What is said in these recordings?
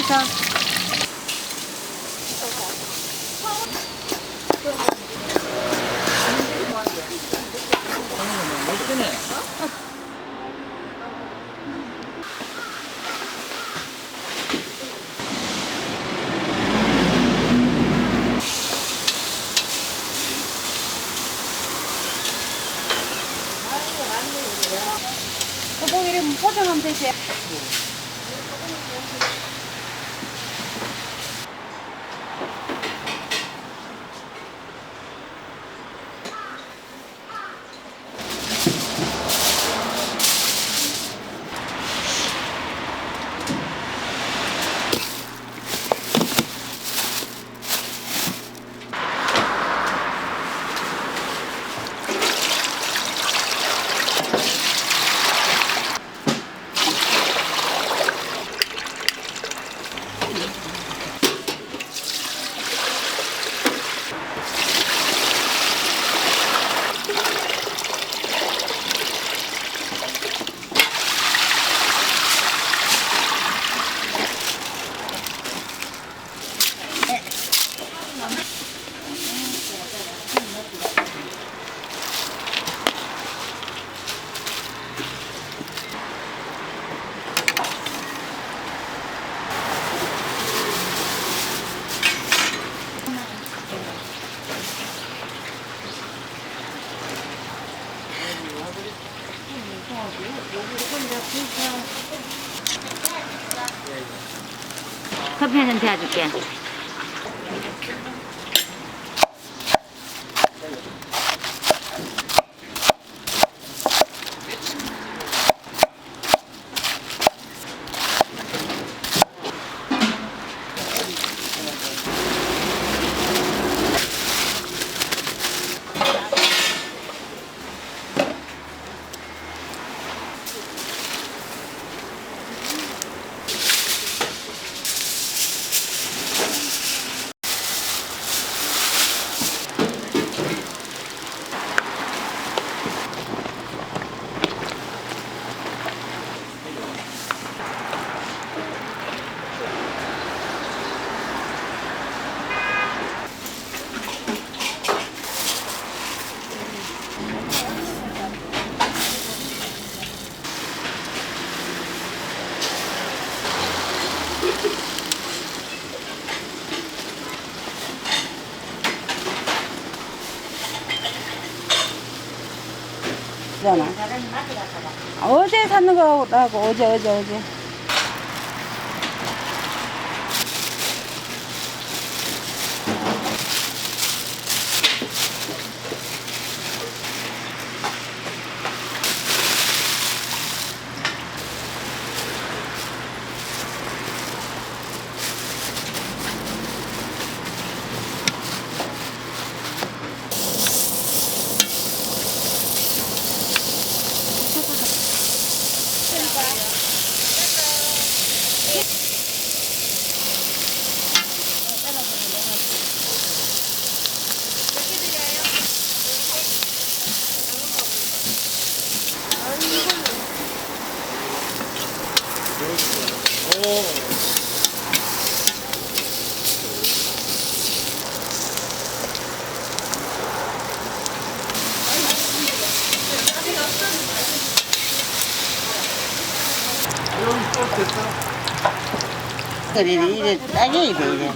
어디서? 소고기를 포장하면 되지. 커피 한 잔 대줄게. 어제 샀는 거라고 어제 그래 이래 따개야 돼 이래.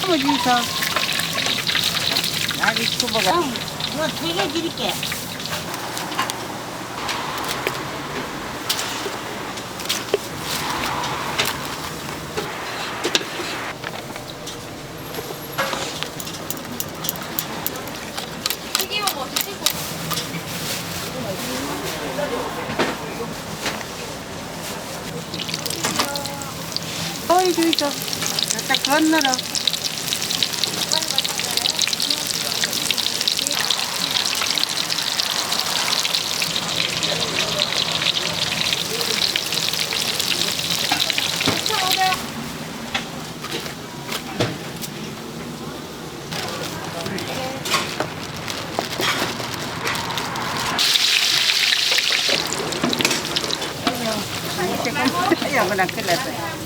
어디서? 아니 초보가. 이거 3개 드릴게. 주이소. 딱 건너러. 야, 그냥 큰일 났다.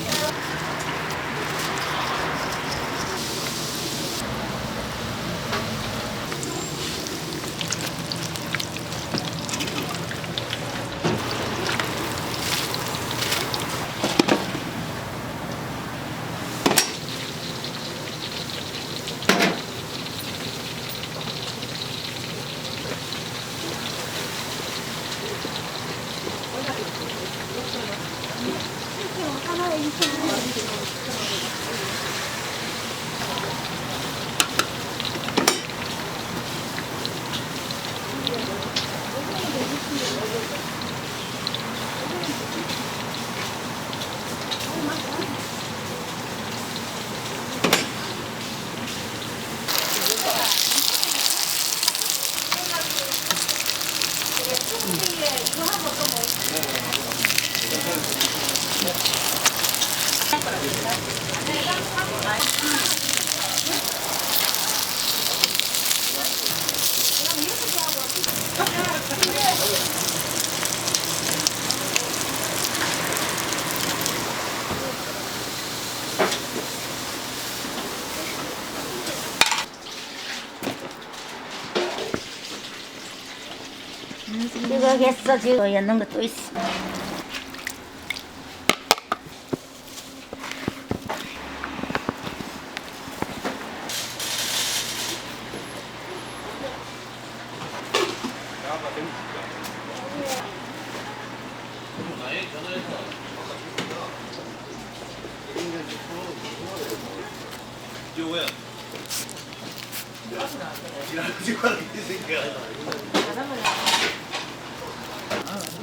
뜨거겠어 지금 넣는 것도 있어.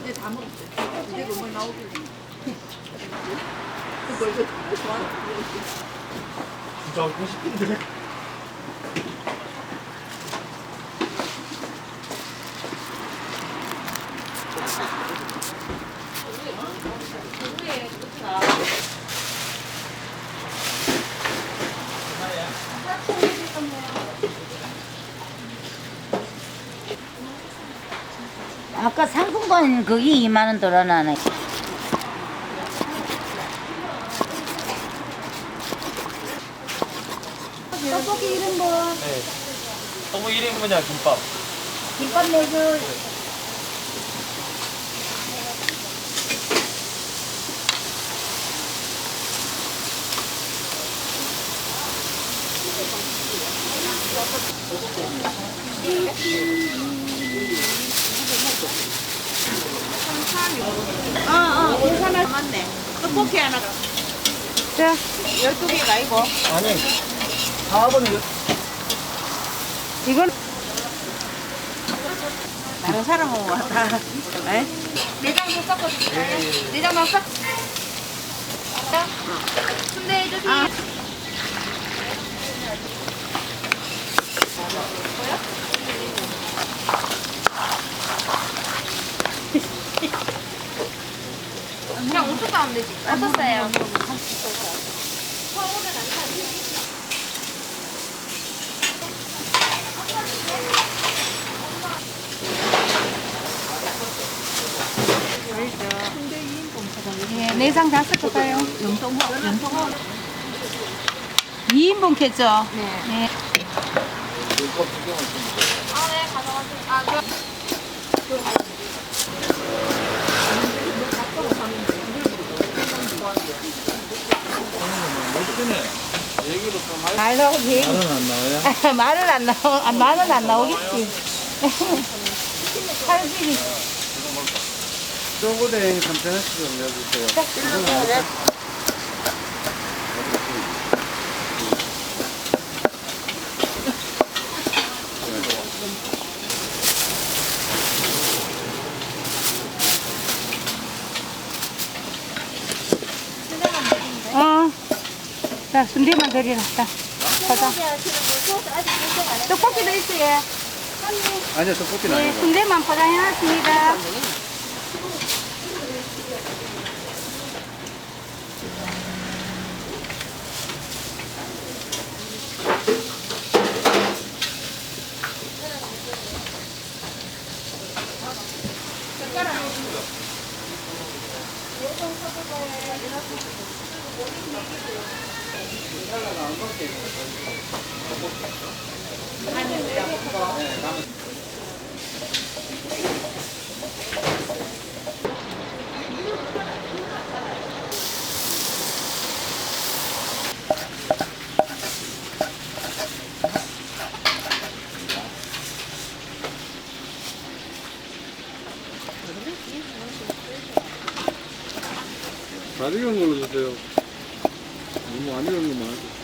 이제 다 먹었대. 이제 그걸 나오길래. 그거 좋아하는 진짜 먹고 싶은데. 아까 상품권 거기 2만 원 돌아나네. 떡볶이 이런 거. 네. 너무 1인분이야 김밥. 김밥 내줘. 괜찮아. 맞네. 떡볶이 하나. 자, 12개가 아니고. 아니 4번에 이건 다른 사람은 왔다. 에? 내장 못 섞어주세요. 내장 넣었어? 순대해주세요. 그냥 옷도 하면 되지. 어떻어요? 예, 내장 다 섞어봐요. 연통호. 2인분 겠죠? 네. 네. 아, 네, 가져가세요. 아, 말로 얘기. 말은 안 나와요? 말은 안 나오, 말은 안 나오겠지. 칼질이. 저번에 3,000원씩 좀 내주세요. 어. 자, 순대만 드리라. 자, 가자. 떡볶이도 있어요. 아니요, 떡볶이는 네, 아니고. 순대만 포장해놨습니다. 잘 익은 걸로 주세요. 너무 안 익은 것만 하세요.